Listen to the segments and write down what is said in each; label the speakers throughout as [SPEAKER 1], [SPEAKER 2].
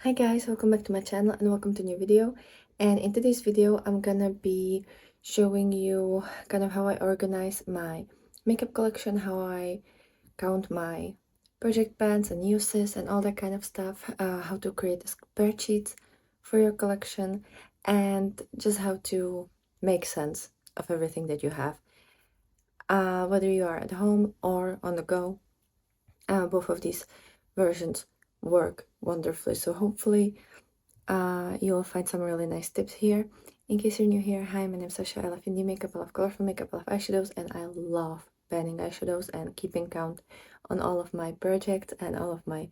[SPEAKER 1] Hi guys, welcome back to my channel and welcome to a new video. And in today's video, I'm gonna be showing you kind of how I organize my makeup collection, how I count my project pans and uses and all that kind of stuff, how to create a spreadsheet for your collection, and just how to make sense of everything that you have, whether you are at home or on the go. Both of these versions work wonderfully, so hopefully you'll find some really nice tips here. In case you're new here, hi, my name is Sasha. I love indie makeup, I love colorful makeup, I love eyeshadows, and I love banning eyeshadows and keeping count on all of my projects and all of my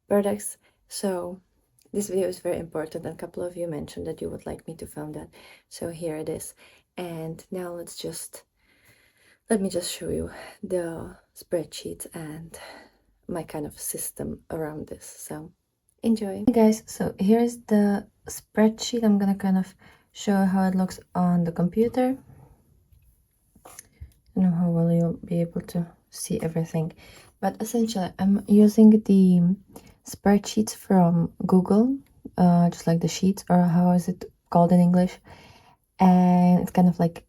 [SPEAKER 1] products. So this video is very important, and a couple of you mentioned that you would like me to film that. So here it is. And now let me just show you the spreadsheet and my kind of system around this. So enjoy. Hey guys, so here's the spreadsheet. I'm gonna kind of show how it looks on the computer. I don't know how well you'll be able to see everything, but essentially I'm using the spreadsheets from Google, just like the sheets, or how is it called in English? And it's kind of like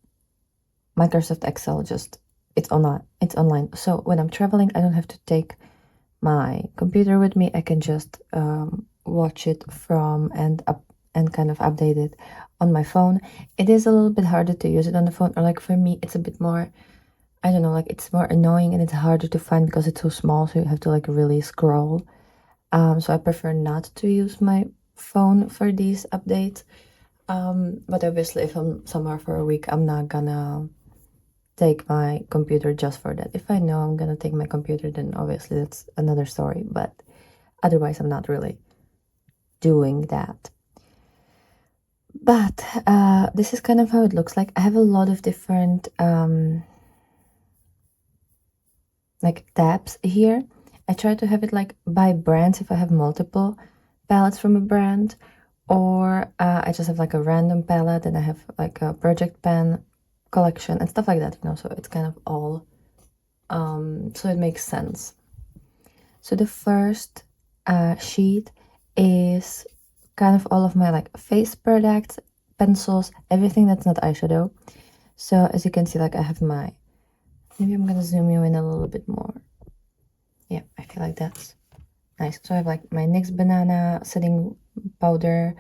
[SPEAKER 1] Microsoft Excel, just it's online. So when I'm traveling, I don't have to take my computer with me. I can just watch it from and kind of update it on my phone. It is a little bit harder to use it on the phone, or like for me it's a bit more, I don't know, like it's more annoying and it's harder to find because it's so small, so you have to like really scroll. So I prefer not to use my phone for these updates. But obviously if I'm somewhere for a week, I'm not gonna take my computer just for that. If I know I'm gonna take my computer, then obviously that's another story, but otherwise I'm not really doing that. But this is kind of how it looks like. I have a lot of different like tabs here. I try to have it like by brands if I have multiple palettes from a brand, or I just have like a random palette and I have like a project pan collection and stuff like that, you know, so it's kind of all so it makes sense. So the first sheet is kind of all of my like face products, pencils, everything that's not eyeshadow. So as you can see, like I have my, maybe I'm gonna zoom you in a little bit more. Yeah, I feel like that's nice. So I have like my NYX Banana setting powder,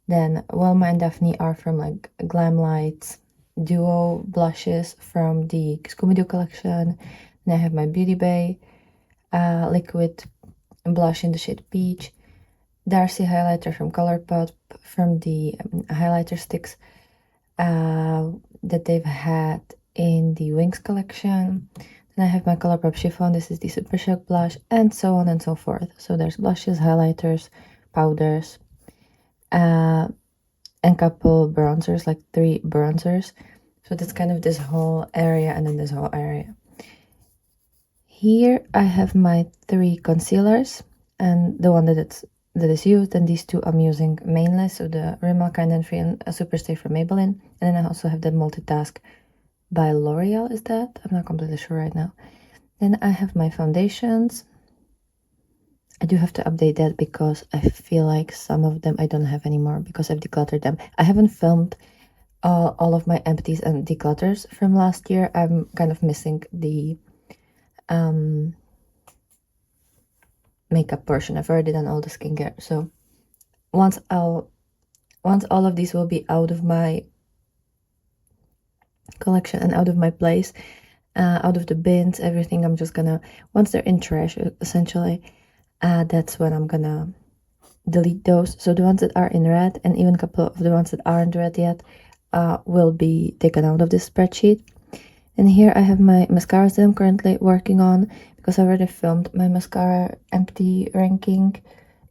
[SPEAKER 1] then Welma and Daphne are from like Glam Lights, Duo blushes from the Scooby-Doo collection. Then I have my Beauty Bay liquid blush in the shade Peach, Darcy highlighter from Colourpop from the highlighter sticks that they've had in the Wings collection. Then I have my Colourpop Chiffon, this is the Super Shock blush, and so on and so forth. So there's blushes, highlighters, powders, and a couple bronzers, like 3 bronzers. So that's kind of this whole area and then this whole area. Here I have my 3 concealers, and the one that is used, and these 2 I'm using mainly, so the Rimmel Kind and Free and a Superstay from Maybelline. And then I also have the Multitask by L'Oreal, is that? I'm not completely sure right now. Then I have my foundations. I do have to update that because I feel like some of them I don't have anymore because I've decluttered them. I haven't filmed all of my empties and declutters from last year. I'm kind of missing the makeup portion. I've already done all the skincare, so once all of these will be out of my collection and out of my place, out of the bins, everything, I'm just gonna, once they're in trash essentially, that's when I'm gonna delete those. So the ones that are in red, and even a couple of the ones that aren't red yet, will be taken out of this spreadsheet. And here I have my mascaras that I'm currently working on because I already filmed my mascara empty ranking.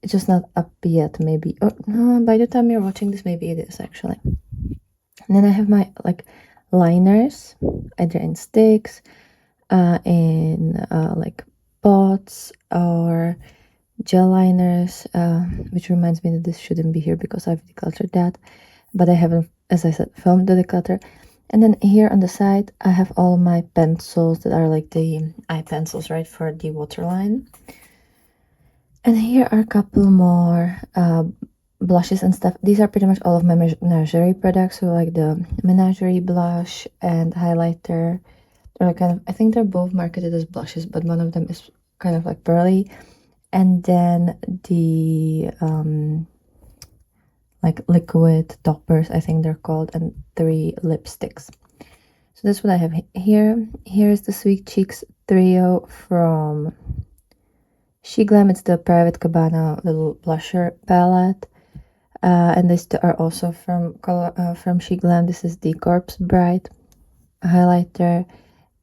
[SPEAKER 1] It's just not up yet, maybe. Oh, no, by the time you're watching this, maybe it is actually. And then I have my like liners, either in sticks, in like pots, or gel liners, which reminds me that this shouldn't be here because I've decluttered that, but I haven't, as I said, filmed the declutter. And then here on the side I have all my pencils that are like the eye pencils, right, for the waterline. And here are a couple more blushes and stuff. These are pretty much all of my Menagerie products, so like the Menagerie blush and highlighter. They're kind of, I think they're both marketed as blushes, but one of them is kind of like pearly. And then the like liquid toppers, I think they're called, and 3 lipsticks. So that's what I have here. Here is the Sweet Cheeks Trio from SheGlam. It's the Private Cabana little blusher palette. And these two are also from SheGlam. This is the Corpse Bright highlighter.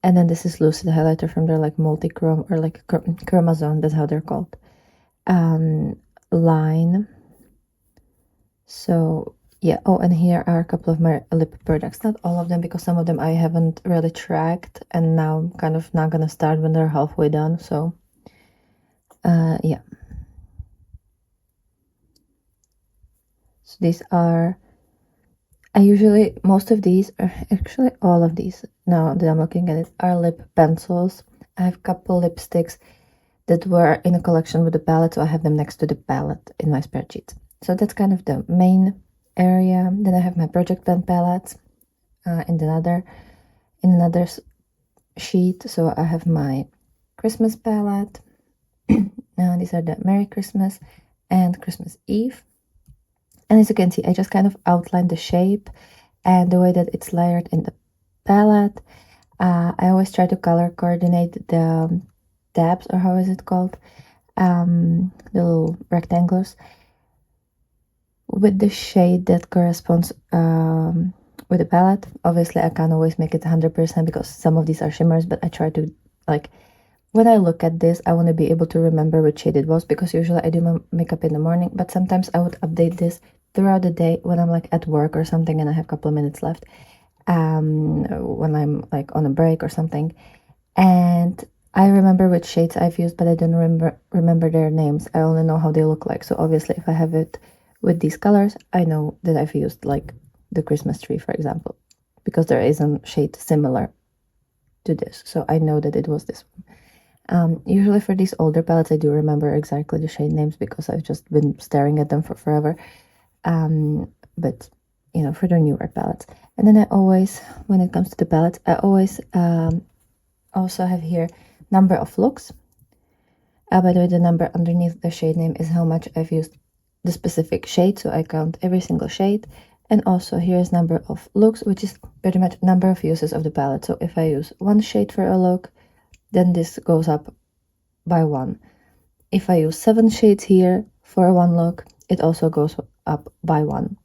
[SPEAKER 1] And then this is Lucid highlighter from their like multi-chrome or like chromazone, that's how they're called, line. So yeah. Oh, and here are a couple of my lip products. Not all of them, because some of them I haven't really tracked, and now I'm kind of not gonna start when they're halfway done. So yeah. So these are, I usually, most of these, or actually all of these, now that I'm looking at it, are lip pencils. I have a couple lipsticks that were in a collection with the palette, so I have them next to the palette in my spreadsheet. So that's kind of the main area. Then I have my project pen palettes in another sheet. So I have my Christmas palette. These are the Merry Christmas and Christmas Eve. And as you can see, I just kind of outlined the shape and the way that it's layered in the palette. I always try to color coordinate the tabs, or how is it called? The little rectangles, with the shade that corresponds with the palette. Obviously, I can't always make it 100% because some of these are shimmers, but I try to, like, when I look at this, I want to be able to remember which shade it was, because usually I do my makeup in the morning, but sometimes I would update this throughout the day when I'm like at work or something and I have a couple of minutes left, when I'm like on a break or something. And I remember which shades I've used, but I don't remember their names. I only know how they look like. So obviously, if I have it with these colors, I know that I've used like the Christmas tree, for example, because there is a shade similar to this. So I know that it was this one. Usually for these older palettes, I do remember exactly the shade names because I've just been staring at them for forever. But you know, for the newer palettes. And then I always, when it comes to the palettes, I always also have here number of looks. By the way, the number underneath the shade name is how much I've used the specific shade, so I count every single shade. And also here is number of looks, which is pretty much number of uses of the palette. So if I use one shade for a look, then this goes up by 1. If I use 7 shades here for one look, it also goes up by 1,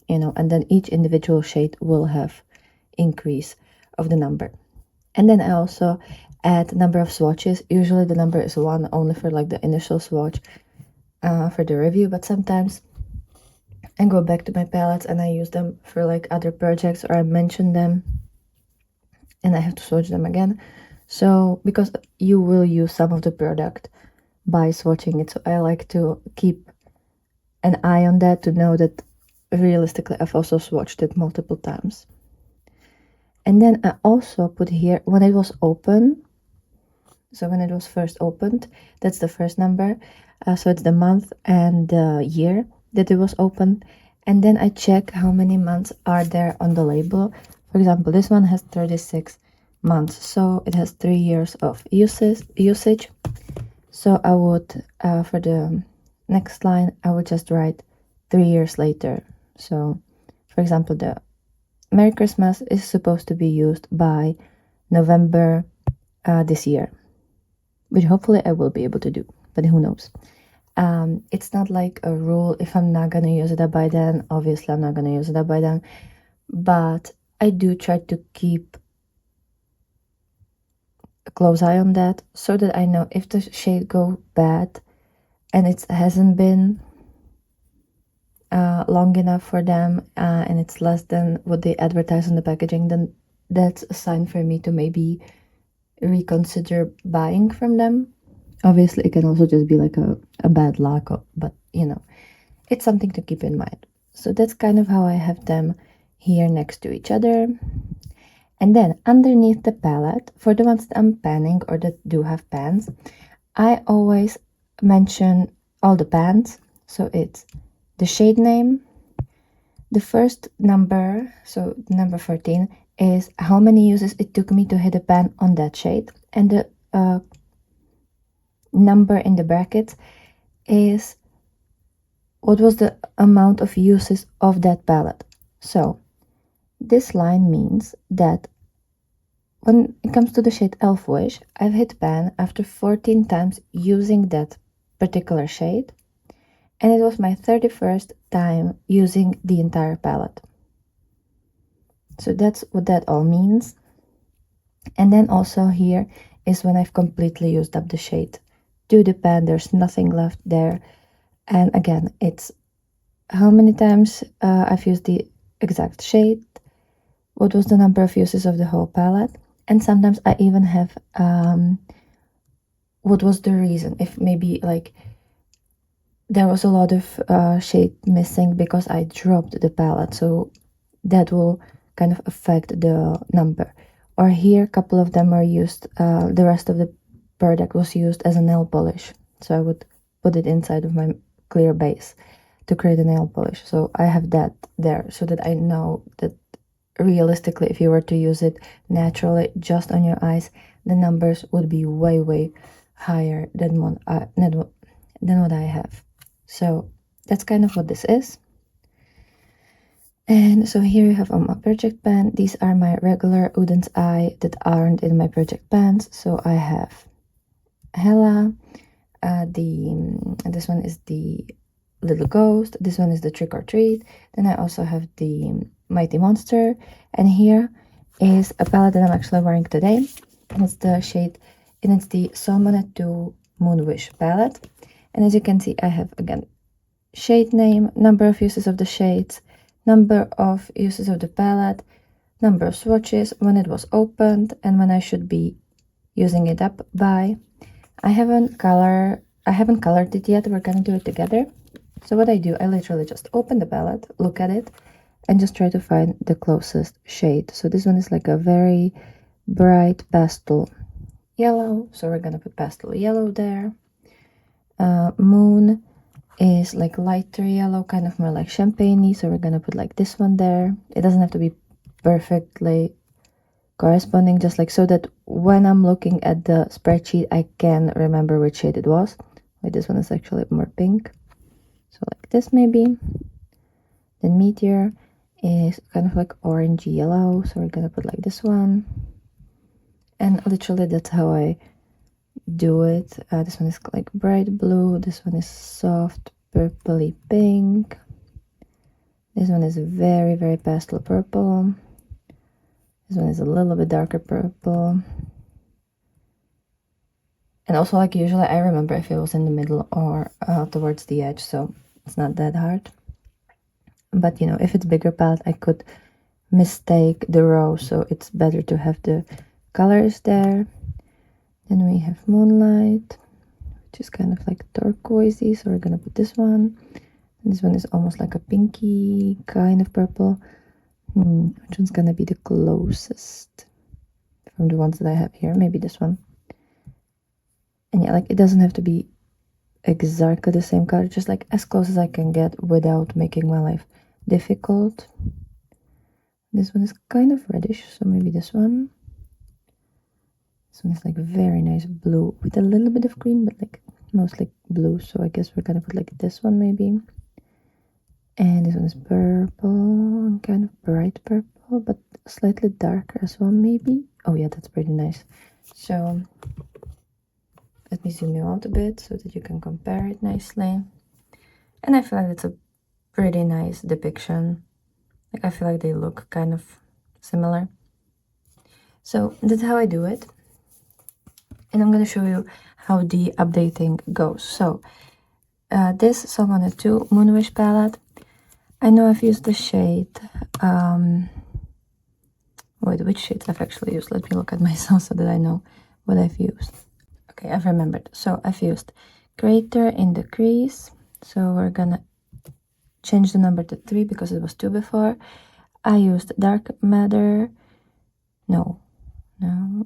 [SPEAKER 1] you know, and then each individual shade will have increase of the number. And then I also add number of swatches. Usually the number is 1 only for like the initial swatch for the review, but sometimes I go back to my palettes and I use them for like other projects, or I mention them and I have to swatch them again. So because you will use some of the product by swatching it, so I like to keep an eye on that to know that realistically I've also swatched it multiple times. And then I also put here when it was open, so when it was first opened, that's the first number. So it's the month and the year that it was opened. And then I check how many months are there on the label. For example, this one has 36 months, so it has 3 years of usage. So I would, for the next line, I would just write 3 years later. So, for example, the Merry Christmas is supposed to be used by November this year, which hopefully I will be able to do, but who knows. It's not like a rule. If I'm not gonna use it up by then, obviously I'm not gonna use it up by then, but I do try to keep a close eye on that so that I know if the shade go bad and it hasn't been long enough for them, and it's less than what they advertise on the packaging, then that's a sign for me to maybe reconsider buying from them. Obviously, it can also just be like a bad luck, but you know, it's something to keep in mind. So that's kind of how I have them here next to each other. And then underneath the palette, for the ones that I'm panning or that do have pans, I always mention all the pans. So it's the shade name, the first number, so number 14, is how many uses it took me to hit a pan on that shade, and the number in the brackets is what was the amount of uses of that palette. So this line means that when it comes to the shade Elfish, I've hit pan after 14 times using that particular shade, and it was my 31st time using the entire palette. So that's what that all means. And then also here is when I've completely used up the shade to the pan, there's nothing left there. And again, it's how many times I've used the exact shade, what was the number of uses of the whole palette, and sometimes I even have what was the reason, if maybe like there was a lot of shade missing because I dropped the palette, so that will kind of affect the number. Or here a couple of them are used, the rest of the product was used as a nail polish, so I would put it inside of my clear base to create a nail polish. So I have that there so that I know that realistically, if you were to use it naturally just on your eyes, the numbers would be way higher than what I have. So that's kind of what this is. And so here you have on my project pan, these are my regular Udens Eye that aren't in my project pans. So I have Hella, this one is the Little Ghost, this one is the Trick or Treat, then I also have the Mighty Monster, and here is a palette that I'm actually wearing today, and it's the shade, and it's the Salmonet 2 Moonwish palette. And as you can see, I have again shade name, number of uses of the shades, number of uses of the palette, number of swatches, when it was opened, and when I should be using it up by. I haven't colored it yet, we're gonna do it together. So what I do, I literally just open the palette, look at it, and just try to find the closest shade. So this one is like a very bright pastel yellow, so we're gonna put pastel yellow there. Moon is like lighter yellow, kind of more like champagne-y, so we're gonna put like this one there. It doesn't have to be perfectly corresponding, just like so that when I'm looking at the spreadsheet I can remember which shade it was. Wait, this one is actually more pink, so like this maybe. Then Meteor is kind of like orangey yellow, so we're gonna put like this one. And literally that's how I do it. This one is like bright blue, this one is soft purpley pink, this one is very pastel purple, this one is a little bit darker purple. And also, like, usually I remember if it was in the middle or towards the edge, so it's not that hard. But you know, if it's bigger palette, I could mistake the row, so it's better to have the colors there. Then we have Moonlight, which is kind of like turquoisey, so we're gonna put this one. And this one is almost like a pinky kind of purple. Which one's gonna be the closest from the ones that I have here? Maybe this one. And yeah, like, it doesn't have to be exactly the same color, just like as close as I can get without making my life difficult. This one is kind of reddish, so maybe this one. This one is like very nice blue with a little bit of green, but like mostly blue, so I guess we're gonna put like this one maybe. And this one is purple, kind of bright purple, but slightly darker as well maybe. Oh yeah, that's pretty nice. So let me zoom you out a bit so that you can compare it nicely. And I feel like it's a pretty nice depiction. Like, I feel like they look kind of similar. So that's how I do it. And I'm going to show you how the updating goes. So this Salmonet 2 Moonwish palette, I know I've used the shade, wait, which shades I've actually used? Let me look at myself so that I know what I've used. Okay, I've remembered. So I've used Crater in the crease. So we're gonna change the number to 3 because it was 2 before. I used Dark Matter. No,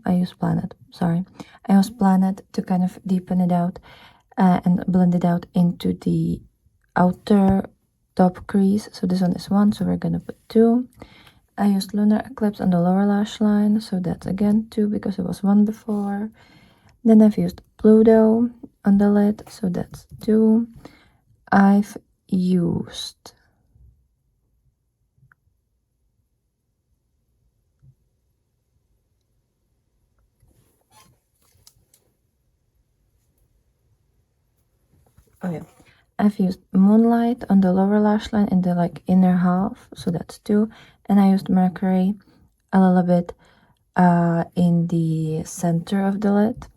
[SPEAKER 1] I used Planet. Sorry. I used Planet to kind of deepen it out. and blend it out into the outer top crease. So this one is 1, so we're gonna put 2. I used Lunar Eclipse on the lower lash line, so that's again 2 because it was 1 before. Then I've used Pluto on the lid, so that's 2. I've used I've used Moonlight on the lower lash line in the like inner half, so that's 2. And I used Mercury a little bit in the center of the lid,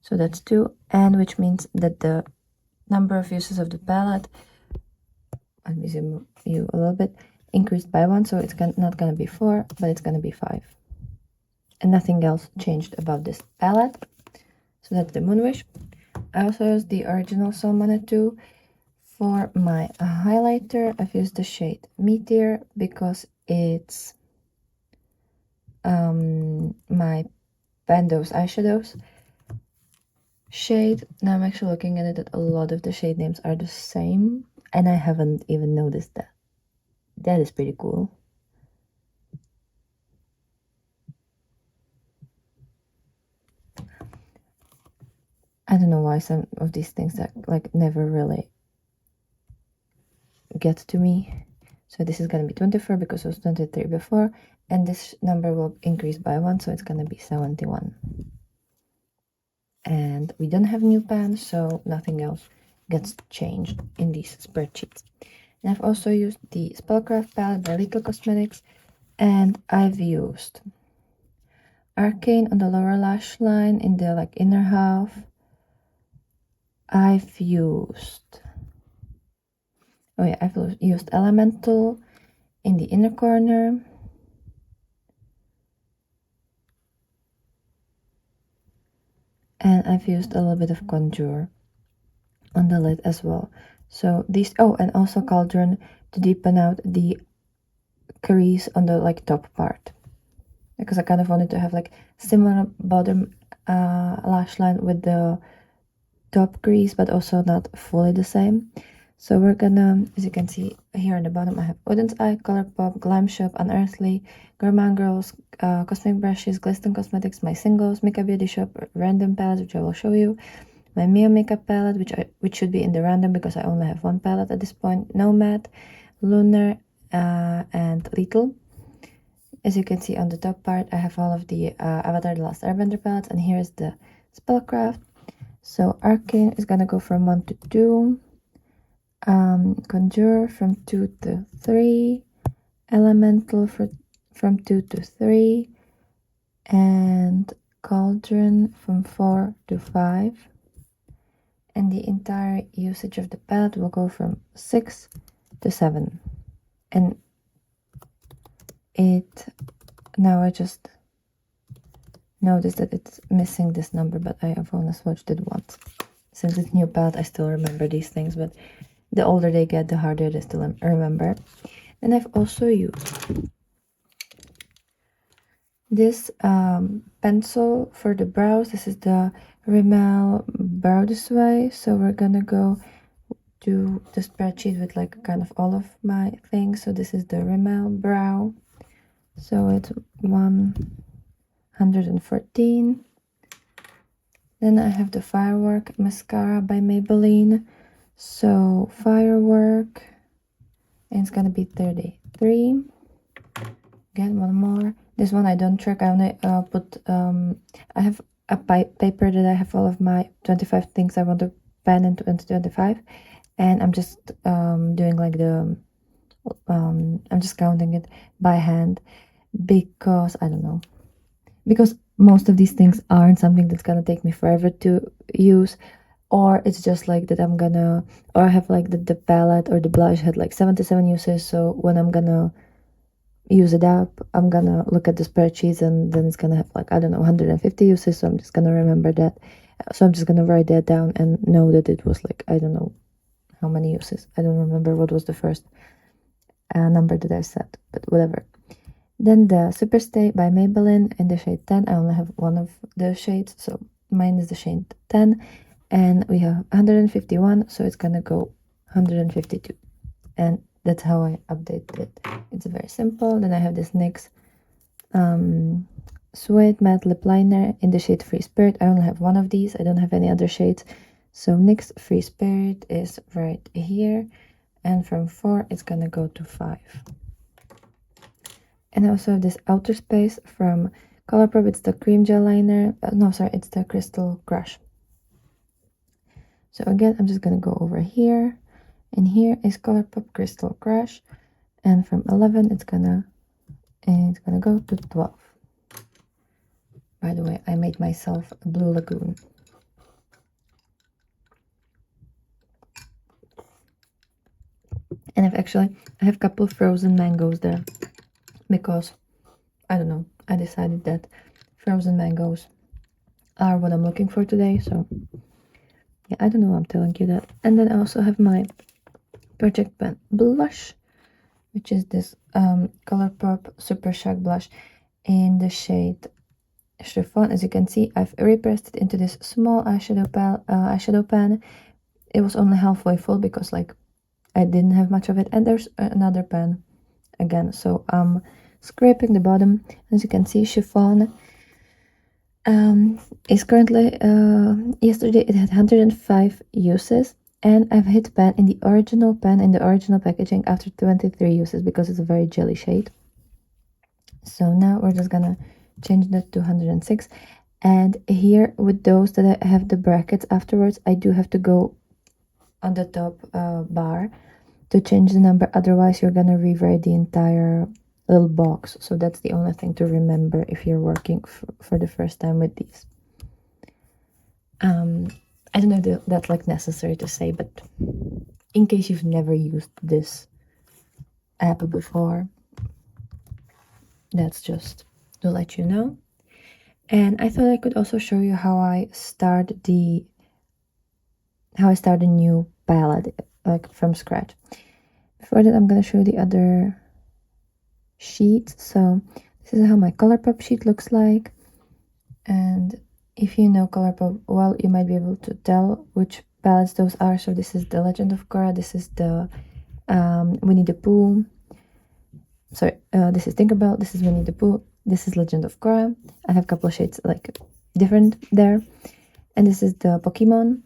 [SPEAKER 1] so that's 2. And which means that the number of uses of the palette, let me zoom you a little bit, increased by 1, so it's not gonna be 4, but it's gonna be 5. And nothing else changed about this palette. So that's the Moonwish. I also used the original Soul Manitou. For my highlighter, I've used the shade Meteor because it's my Bandos eyeshadows shade. Now I'm actually looking at it that a lot of the shade names are the same, and I haven't even noticed that. That is pretty cool. I don't know why some of these things that like never really get to me. So this is gonna be 24 because it was 23 before, and this number will increase by 1, so it's gonna be 71. And we don't have new pans, so nothing else gets changed in these spreadsheets. And I've also used the Spellcraft palette by Little Cosmetics, and I've used Arcane on the lower lash line in the like inner half. I've used Elemental in the inner corner. And I've used a little bit of Conjure on the lid as well. So these, and also Cauldron to deepen out the crease on the like top part, because I kind of wanted to have like similar bottom lash line with the top crease, but also not fully the same. So we're gonna, as you can see here on the bottom, I have Odin's Eye, Colourpop, Glam Shop, Unearthly, Gourmand Girls, Cosmic Brushes, Glisten Cosmetics, my singles, Makeup Beauty Shop, Random Palettes, which I will show you, my Mio Makeup palette, which should be in the random because I only have 1 palette at this point, Nomad, Lunar, and Little. As you can see on the top part, I have all of the Avatar The Last Airbender palettes, and here's the Spellcraft. So Arcane is gonna go from 1 to 2, Conjure from 2 to 3, Elemental from 2 to 3, and Cauldron from 4 to 5. And the entire usage of the palette will go from 6 to 7. And now I just noticed that it's missing this number, but I have only swatched it once. Since it's new palette, I still remember these things, but the older they get, the harder it is to remember. And I've also used this pencil for the brows. This is the Rimmel Brow This Way. So we're gonna go do the spreadsheet with like kind of all of my things. So this is the Rimmel Brow. So it's 114. Then I have the Firework Mascara by Maybelline. So Firework, and it's gonna be 33. Again, one more. This one I don't track. I only put I have a paper that I have all of my 25 things I want to pan in 2025, and I'm just doing like the I'm just counting it by hand because I don't know, because most of these things aren't something that's gonna take me forever to use, or it's just like that I'm gonna, or I have like the palette or the blush had like 77 uses, so when I'm gonna use it up, I'm gonna look at the spreadsheets and then it's gonna have like, I don't know, 150 uses, so I'm just gonna remember that. So I'm just gonna write that down and know that it was like, I don't know how many uses. I don't remember what was the first number that I said, but whatever. Then the Superstay by Maybelline in the shade 10. I only have one of the shades, so mine is the shade 10. and we have 151, so it's gonna go 152, and that's how I updated it. It's very simple. Then I have this NYX Suede Matte Lip Liner in the shade Free Spirit. I only have one of these, I don't have any other shades. So NYX Free Spirit is right here, and from 4 it's gonna go to 5. And I also have this Outer Space from Colourpop. It's the cream gel liner. No, sorry, it's the Crystal Crush. So again, I'm just gonna go over here, and here is Colourpop Crystal Crush, and from 11 it's gonna go to 12. By the way, I made myself a Blue Lagoon. And I have a couple of frozen mangoes there, because I don't know, I decided that frozen mangoes are what I'm looking for today. So yeah, I don't know why I'm telling you that. And then I also have my Project Pan blush, which is this Colourpop Super Shock blush in the shade Chiffon. As you can see, I've repressed it into this small eyeshadow pan. It was only halfway full because like I didn't have much of it. And there's another pan again, so I'm scraping the bottom. As you can see, Chiffon is currently yesterday it had 105 uses, and I've hit pan in the original packaging after 23 uses because it's a very jelly shade. So now we're just gonna change that to 106. And here with those that I have the brackets afterwards, I do have to go on the top bar to change the number, otherwise you're gonna rewrite the entire little box. So that's the only thing to remember if you're working for the first time with these. I don't know if that's like necessary to say, but in case you've never used this app before, that's just to let you know. And I thought I could also show you how I start a new palette, like from scratch. Before that, I'm gonna show you the other sheets. So this is how my Colourpop sheet looks like, and if you know Colourpop well, you might be able to tell which palettes those are. So this is the Legend of Korra, this is the Winnie the Pooh, sorry, this is Tinkerbell, this is Winnie the Pooh, this is Legend of Korra. I have a couple of shades like different there. And this is the Pokemon.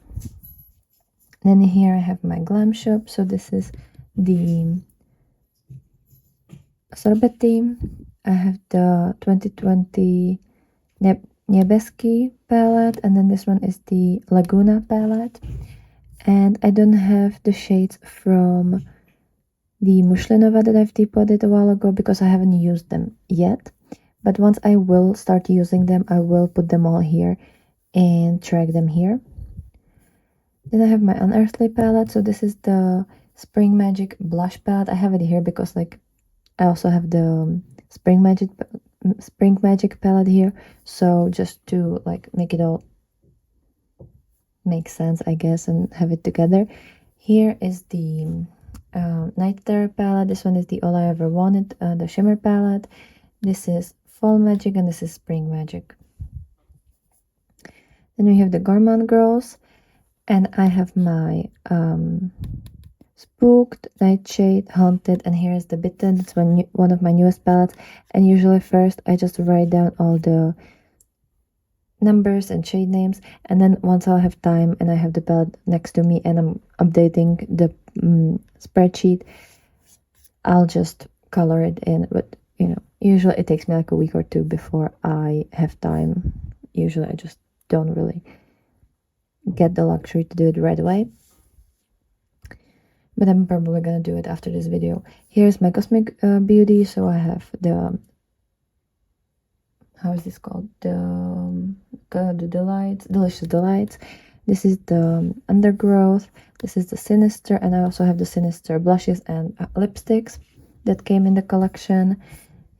[SPEAKER 1] Then here I have my Glam Shop. So this is the Sorbetti. I have the 2020 Niebeski palette, and then this one is the Laguna palette. And I don't have the shades from the Mushlinova that I've depotted a while ago because I haven't used them yet. But once I will start using them, I will put them all here and track them here. Then I have my Unearthly palette. So this is the Spring Magic blush palette. I have it here because like I also have the Spring Magic palette here. So just to like make it all make sense, I guess, and have it together. Here is the Night Terror palette. This one is the All I Ever Wanted, the Shimmer palette. This is Fall Magic, and this is Spring Magic. Then we have the Gourmand Girls, and I have my Spooked, Nightshade, Haunted, and here is the Bitten. It's one of my newest palettes. And usually first I just write down all the numbers and shade names, and then once I have time and I have the palette next to me and I'm updating the spreadsheet, I'll just color it in. But you know, usually it takes me like a week or two before I have time. Usually I just don't really get the luxury to do it right away, but I'm probably gonna do it after this video. Here's my Cosmic Beauty. So I have the, how is this called, the Delicious Delights. This is the Undergrowth, this is the Sinister, and I also have the Sinister blushes and lipsticks that came in the collection.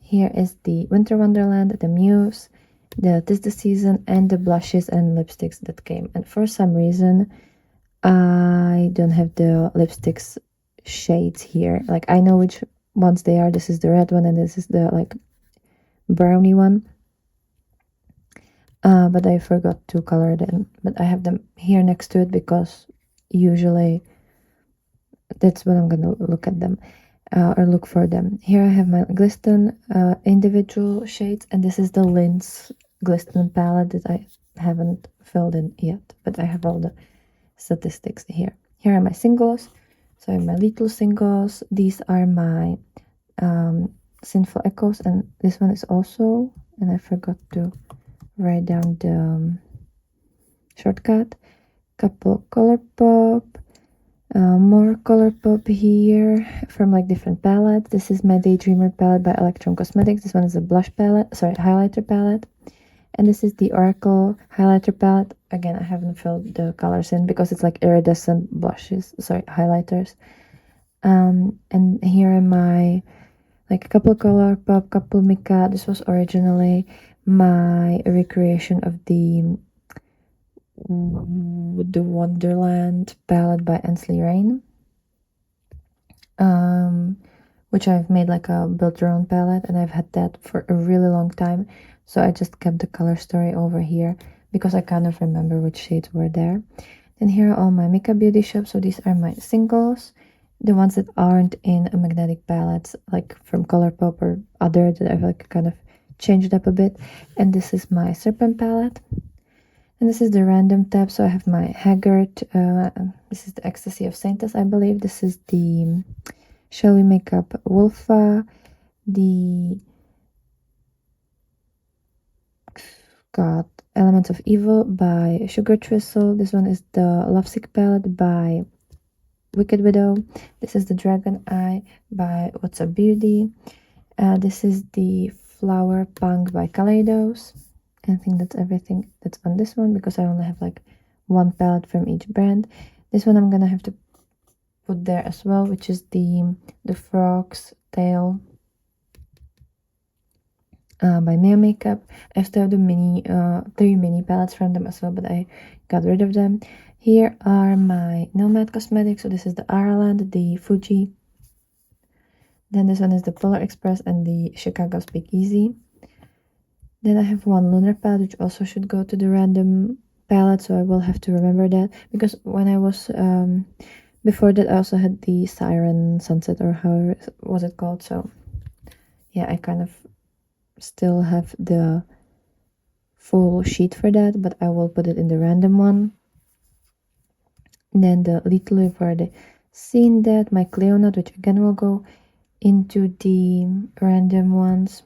[SPEAKER 1] Here is the Winter Wonderland, the Muse, the 'Tis the Season, and the blushes and lipsticks that came. And for some reason I don't have the lipsticks shades here. Like I know which ones they are. This is the red one and this is the like brownie one. but I forgot to color them. But I have them here next to it because usually that's when I'm gonna look at them or look for them. Here I have my Glisten individual shades, and this is the Linz Glisten palette that I haven't filled in yet, but I have all the statistics here. Here are my singles. So I have my little singles. These are my Sinful Echoes, and this one is also, and I forgot to write down the shortcut. Couple Colourpop, more Colourpop here from like different palettes. This is my Daydreamer palette by Electron Cosmetics. This one is a blush palette, sorry, highlighter palette. And this is the Oracle highlighter palette. Again, I haven't filled the colors in because it's like iridescent blushes, sorry, highlighters. And here are my, like a couple Colourpop, couple Mika. This was originally my recreation of the Wonderland palette by Ensley Rain, which I've made like a build your own palette, and I've had that for a really long time, so I just kept the color story over here because I kind of remember which shades were there. Then here are all my Mika Beauty Shop. So these are my singles, the ones that aren't in a magnetic palettes like from Colourpop or other that I've like kind of changed up a bit. And this is my Serpent palette. And this is the random tab. So I have my Haggard. This is the Ecstasy of Saints, I believe. This is the Shall We Make Up Wolfa. The Elements of Evil by Sugar Thistle. This one is the Lovesick palette by Wicked Widow. This is the Dragon Eye by What's Up Beauty. This is the Flower Punk by Kaleidos. I think that's everything that's on this one because I only have like one palette from each brand. This one I'm gonna have to put there as well, which is the Frog's Tail by Mia Makeup. I still have the mini 3 mini palettes from them as well, but I got rid of them. Here are my Nomad Cosmetics. So this is the Ireland, the Fuji. Then this one is the Polar Express and the Chicago Speakeasy. Then I have one Lunar palette, which also should go to the random palette, so I will have to remember that. Because when I was, before that I also had the Siren Sunset, or how was it called, so yeah, I kind of still have the full sheet for that, but I will put it in the random one. And then the Little for the Scene That, my Cleonut, which again will go into the random ones,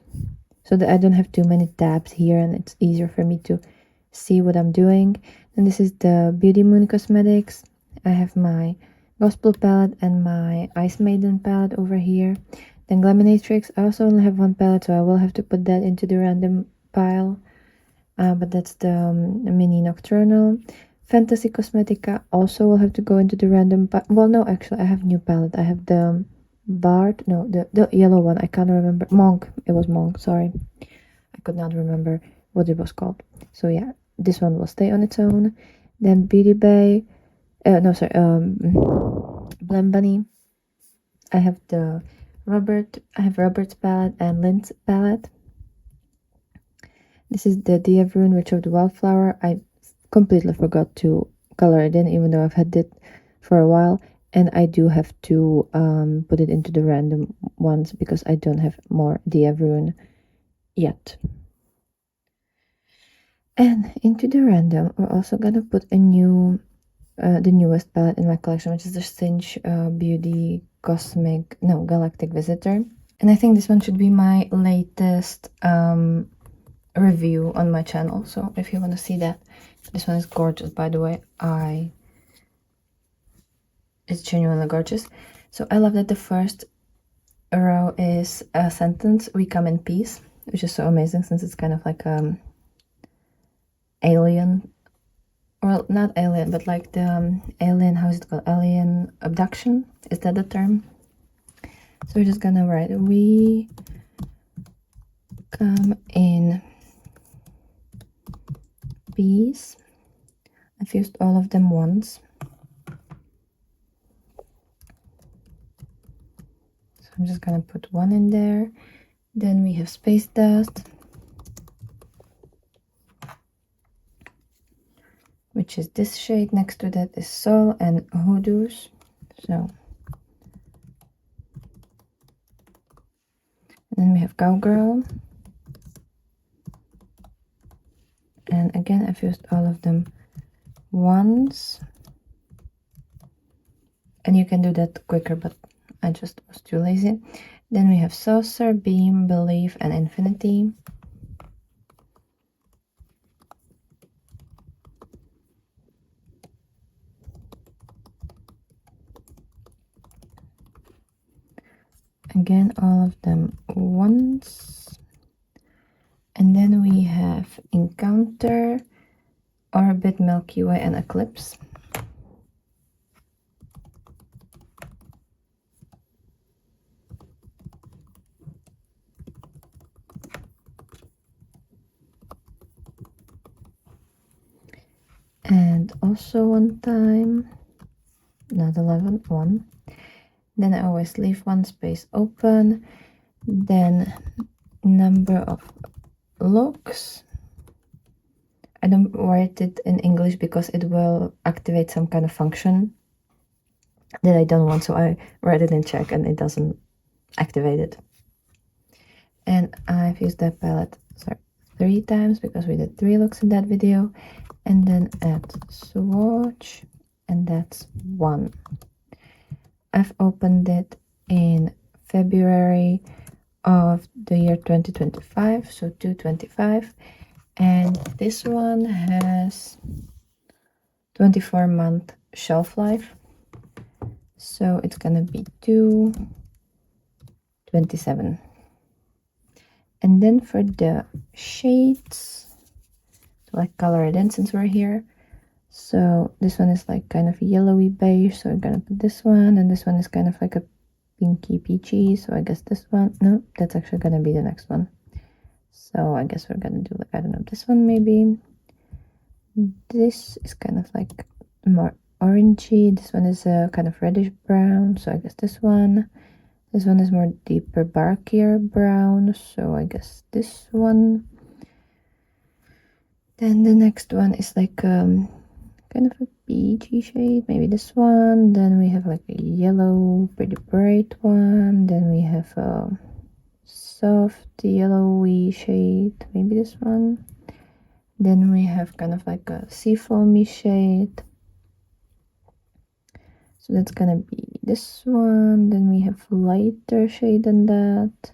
[SPEAKER 1] so that I don't have too many tabs here and it's easier for me to see what I'm doing. And this is the Beauty Moon Cosmetics. I have my Gospel palette and my Ice Maiden palette over here. Then Glaminatrix, I also only have one palette, so I will have to put that into the random pile. But that's the Mini Nocturnal. Fantasy Cosmetica also will have to go into the random pile. Well, no, actually, I have new palette. I have the Bard, no, the yellow one. I can't remember. Monk. It was Monk, sorry. I could not remember what it was called. So yeah, this one will stay on its own. Then Beauty Bay. No, sorry. Blem Bunny. I have the Robert's palette and Lynn's palette. This is the Dia of Rune, Witch of the Wildflower. I completely forgot to color it in, even though I've had it for a while. And I do have to put it into the random ones because I don't have more Dia of Rune yet. And into the random, we're also gonna put a new, the newest palette in my collection, which is the Cinch Beauty Galactic Visitor. And I think this one should be my latest review on my channel. So if you want to see that, this one is gorgeous, by the way. It's genuinely gorgeous. So I love that the first row is a sentence, "We come in peace," which is so amazing since it's kind of like alien, well, not alien, but like the alien, how is it called, alien abduction, is that the term? So we're just gonna write, "We come in peace." I've used all of them once, so I'm just gonna put one in there. Then we have Space Dust. which is this shade. Next to that is Sol and Hoodoos. So, and then we have Cowgirl. And again, I've used all of them once. And you can do that quicker, but I just was too lazy. Then we have Saucer, Beam, Believe, and Infinity. Again, all of them once. And then we have Encounter, Orbit, Milky Way, and Eclipse. And also one time, not 11, 1. Then I always leave one space open. Then number of looks. I don't write it in English because it will activate some kind of function that I don't want, so I write it in Czech and it doesn't activate it. And I've used that palette 3 times because we did 3 looks in that video. And then add swatch, and that's 1. I've opened it in February of the year 2025, so 2/25, and this one has 24-month shelf life, so it's gonna be 2/27. And then for the shades, like color it in since we're here. So this one is like kind of yellowy beige, so I'm gonna put this one, and this one is kind of like a pinky peachy, so I guess this one, no, that's actually gonna be the next one. So I guess we're gonna do like, I don't know, this one maybe. This is kind of like more orangey, this one is a kind of reddish brown, so I guess this one. This one is more deeper barkier brown, so I guess this one. Then the next one is like kind of a peachy shade, maybe this one. Then we have like a yellow, pretty bright one. Then we have a soft yellowy shade, maybe this one. Then we have kind of like a seafoamy shade. So that's gonna be this one. Then we have lighter shade than that.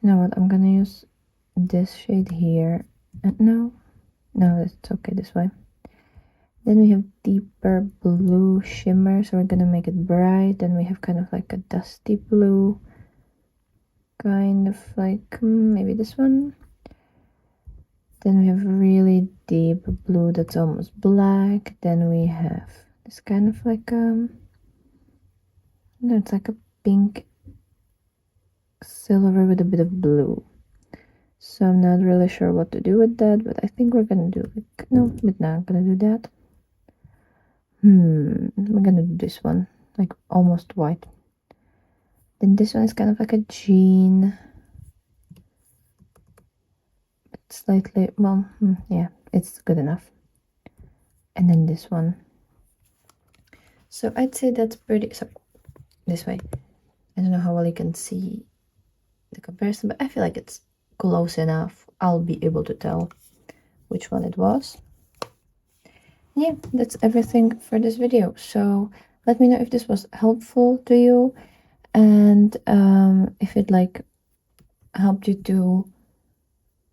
[SPEAKER 1] You know what, I'm gonna use this shade here. No, it's okay this way. Then we have deeper blue shimmer, so we're gonna make it bright. Then we have kind of like a dusty blue, kind of like maybe this one. Then we have really deep blue that's almost black. Then we have this kind of like no, it's like a pink silver with a bit of blue. So I'm not really sure what to do with that, but I think we're gonna do like, no, we're not gonna do that. We're gonna do this one, like almost white. Then this one is kind of like a jean. Slightly, well, yeah, it's good enough. And then this one. So I'd say that's pretty, sorry, this way. I don't know how well you can see the comparison, but I feel like it's close enough. I'll be able to tell which one it was. Yeah, that's everything for this video. So let me know if this was helpful to you, and if it like helped you to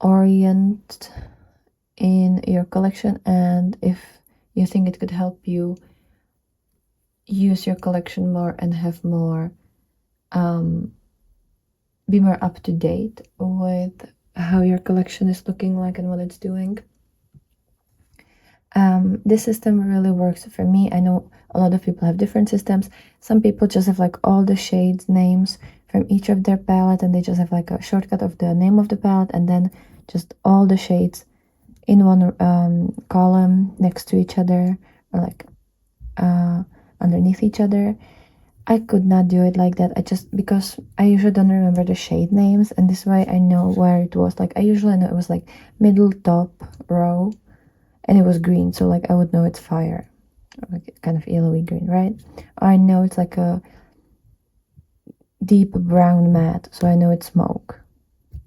[SPEAKER 1] orient in your collection, and if you think it could help you use your collection more and have more be more up to date with how your collection is looking like and what it's doing. This system really works for me. I know a lot of people have different systems. Some people just have like all the shades names from each of their palette, and they just have like a shortcut of the name of the palette, and then just all the shades in one column next to each other, or like underneath each other. I could not do it like that. I just, because I usually don't remember the shade names, and this way I know where it was. Like I usually know it was like middle top row, and it was green, so like I would know it's fire, like kind of yellowy green, right? I know it's like a deep brown matte, so I know it's smoke,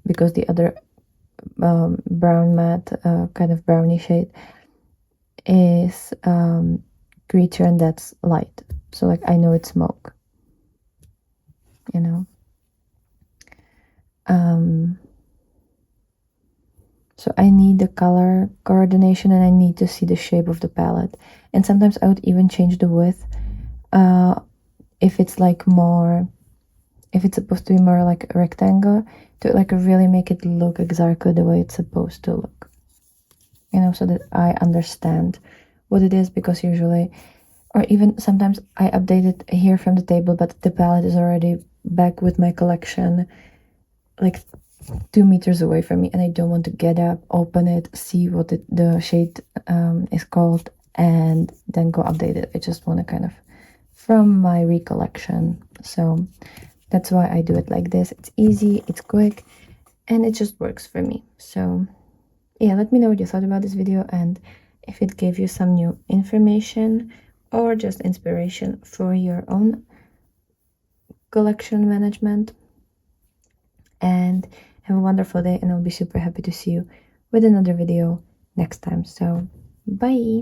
[SPEAKER 1] because the other brown matte, kind of brownie shade, is creature, and that's light, so like I know it's smoke, you know. So I need the color coordination, and I need to see the shape of the palette. And sometimes I would even change the width, if it's like more, if it's supposed to be more like a rectangle, to like really make it look exactly the way it's supposed to look, you know, so that I understand what it is. Because usually, or even sometimes, I update it here from the table, but the palette is already back with my collection, like 2 meters away from me, and I don't want to get up, open it, see what the shade is called, and then go update it. I just want to kind of from my recollection. So that's why I do it like this. It's easy, it's quick, and it just works for me. So yeah, let me know what you thought about this video, and if it gave you some new information or just inspiration for your own collection management. And have a wonderful day, and I'll be super happy to see you with another video next time. So bye.